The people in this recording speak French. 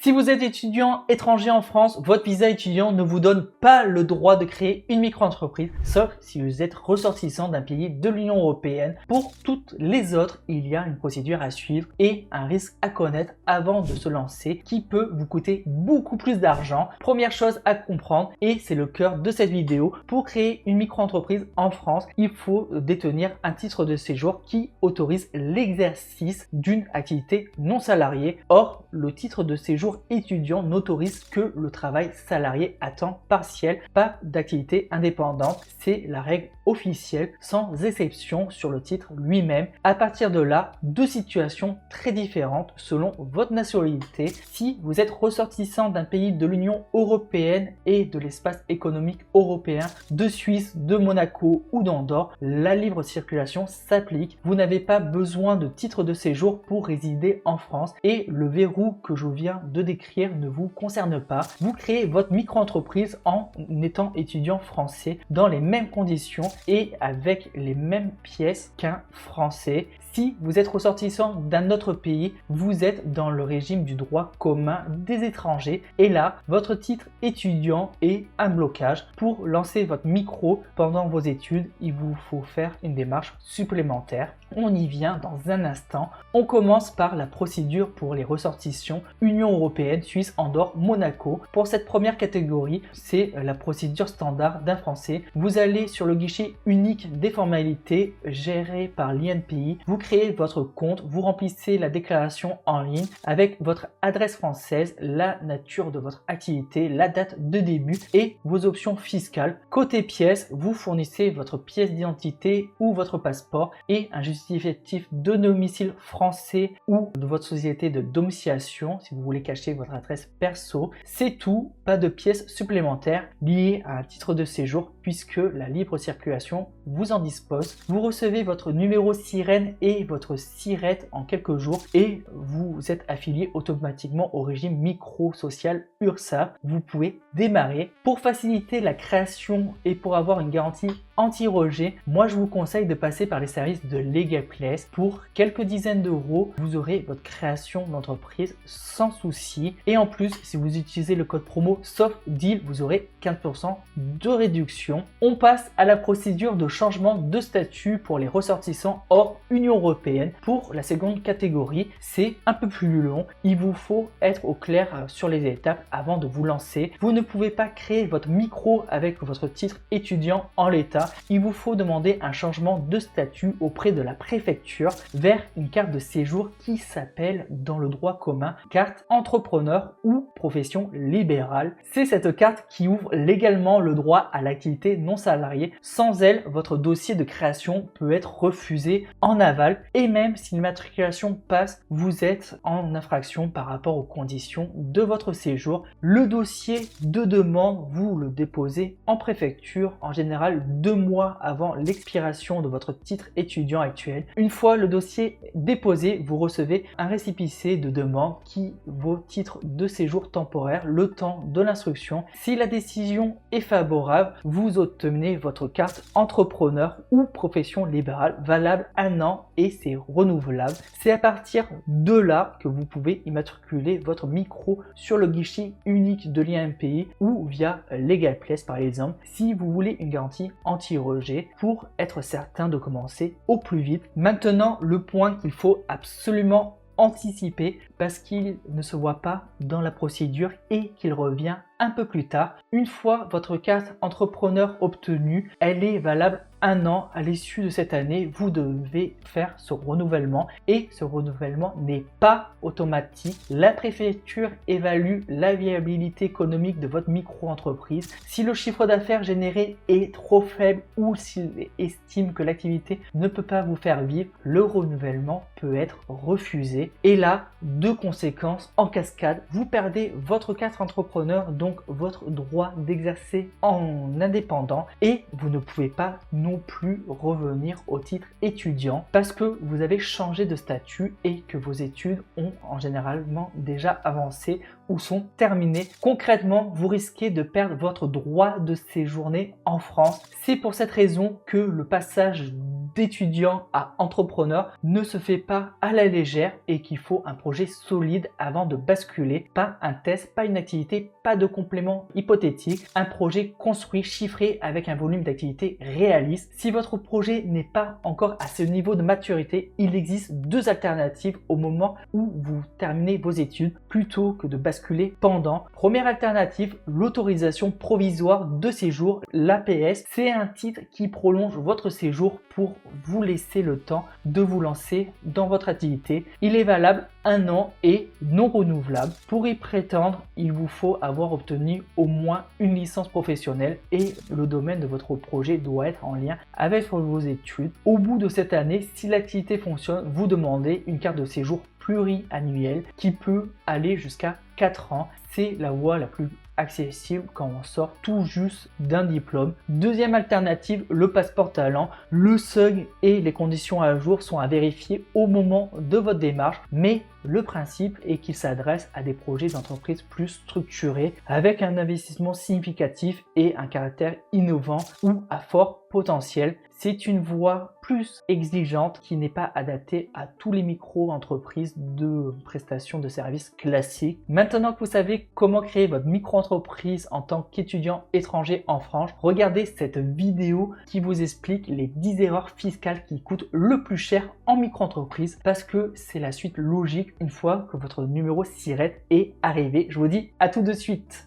Si vous êtes étudiant étranger en France, votre visa étudiant ne vous donne pas le droit de créer une micro-entreprise, sauf si vous êtes ressortissant d'un pays de l'Union européenne. Pour toutes les autres, il y a une procédure à suivre et un risque à connaître avant de se lancer qui peut vous coûter beaucoup plus d'argent. Première chose à comprendre, et c'est le cœur de cette vidéo, pour créer une micro-entreprise en France, il faut détenir un titre de séjour qui autorise l'exercice d'une activité non salariée. Or, le titre de séjour étudiant n'autorise que le travail salarié à temps partiel, pas d'activité indépendante. C'est la règle officielle sans exception sur le titre lui-même. À partir de là, deux situations très différentes selon votre nationalité. Si vous êtes ressortissant d'un pays de l'Union européenne et de l'espace économique européen, de Suisse, de Monaco ou d'Andorre, la libre circulation s'applique. Vous n'avez pas besoin de titre de séjour pour résider en France et le verrou que je viens de décrire ne vous concerne pas. Vous créez votre micro-entreprise en étant étudiant français dans les mêmes conditions et avec les mêmes pièces qu'un Français. Si vous êtes ressortissant d'un autre pays, vous êtes dans le régime du droit commun des étrangers et là, votre titre étudiant est un blocage. Pour lancer votre micro pendant vos études, il vous faut faire une démarche supplémentaire. On y vient dans un instant. On commence par la procédure pour les ressortissants Union européenne, Suisse, Andorre, Monaco. Pour cette première catégorie, c'est la procédure standard d'un Français. Vous allez sur le guichet unique des formalités géré par l'INPI. Vous créez votre compte, vous remplissez la déclaration en ligne avec votre adresse française, la nature de votre activité, la date de début et vos options fiscales. Côté pièces, vous fournissez votre pièce d'identité ou votre passeport et un justificatif de domicile français ou de votre société de domiciliation si vous voulez cacher votre adresse perso. C'est tout, pas de pièces supplémentaires liées à un titre de séjour puisque la libre circulation vous en dispose. Vous recevez votre numéro sirène et votre SIRET en quelques jours et vous êtes affilié automatiquement au régime micro-social URSSAF. Vous pouvez démarrer. Pour faciliter la création et pour avoir une garantie anti-rejet, moi je vous conseille de passer par les services de LegalPlace. Pour quelques dizaines d'euros, vous aurez votre création d'entreprise sans souci. Et en plus, si vous utilisez le code promo SOFTDEAL, vous aurez 15% de réduction. On passe à la procédure de changement de statut pour les ressortissants hors Union européenne. Pour la seconde catégorie, c'est un peu plus long. Il vous faut être au clair sur les étapes avant de vous lancer. Vous ne pouvez pas créer votre micro avec votre titre étudiant en l'état. Il vous faut demander un changement de statut auprès de la préfecture vers une carte de séjour qui s'appelle dans le droit commun carte entrepreneur ou profession libérale. C'est cette carte qui ouvre légalement le droit à l'activité non salariée. Sans elle, votre dossier de création peut être refusé en aval et même si l'immatriculation passe, vous êtes en infraction par rapport aux conditions de votre séjour. Le dossier de demande, vous le déposez en préfecture, en général 2 mois avant l'expiration de votre titre étudiant actuel. Une fois le dossier déposé, vous recevez un récépissé de demande qui vaut titre de séjour temporaire le temps de l'instruction. Si la décision est favorable, vous obtenez votre carte entrepreneur ou profession libérale valable 1 an et c'est renouvelable. C'est à partir de là que vous pouvez immatriculer votre micro sur le guichet unique de l'INPI ou via LegalPlace par exemple si vous voulez une garantie anti-rejet pour être certain de commencer au plus vite. Maintenant, le point qu'il faut absolument anticiper parce qu'il ne se voit pas dans la procédure et qu'il revient un peu plus tard. Une fois votre carte entrepreneur obtenue, elle est valable 1 an. À l'issue de cette année, vous devez faire ce renouvellement et ce renouvellement n'est pas automatique. La préfecture évalue la viabilité économique de votre micro-entreprise. Si le chiffre d'affaires généré est trop faible ou s'il estime que l'activité ne peut pas vous faire vivre, le renouvellement peut être refusé. Et là, deux conséquences en cascade. Vous perdez votre carte entrepreneur, donc donc votre droit d'exercer en indépendant et vous ne pouvez pas non plus revenir au titre étudiant parce que vous avez changé de statut et que vos études ont en généralement déjà avancé ou sont terminées. Concrètement, vous risquez de perdre votre droit de séjourner en France. C'est pour cette raison que le passage d'étudiant à entrepreneur ne se fait pas à la légère et qu'il faut un projet solide avant de basculer. Pas un test, pas une activité, pas de complément hypothétique, un projet construit, chiffré avec un volume d'activité réaliste. Si votre projet n'est pas encore à ce niveau de maturité, il existe deux alternatives au moment où vous terminez vos études plutôt que de basculer pendant. Première alternative, l'autorisation provisoire de séjour, l'APS. C'est un titre qui prolonge votre séjour pour vous laisser le temps de vous lancer dans votre activité. Il est valable 1 an et non renouvelable. Pour y prétendre, il vous faut avoir obtenu au moins une licence professionnelle et le domaine de votre projet doit être en lien avec vos études. Au bout de cette année, si l'activité fonctionne, vous demandez une carte de séjour pluriannuelle qui peut aller jusqu'à 4 ans. C'est la voie la plus accessible quand on sort tout juste d'un diplôme. Deuxième alternative, le passeport talent. Le seuil et les conditions à jour sont à vérifier au moment de votre démarche, mais le principe est qu'il s'adresse à des projets d'entreprise plus structurés avec un investissement significatif et un caractère innovant ou à fort potentiel. C'est une voie plus exigeante qui n'est pas adaptée à tous les micro-entreprises de prestation de services classiques. Maintenant que vous savez comment créer votre micro-entreprise en tant qu'étudiant étranger en France, regardez cette vidéo qui vous explique les 10 erreurs fiscales qui coûtent le plus cher en micro-entreprise parce que c'est la suite logique une fois que votre numéro SIRET est arrivé. Je vous dis à tout de suite.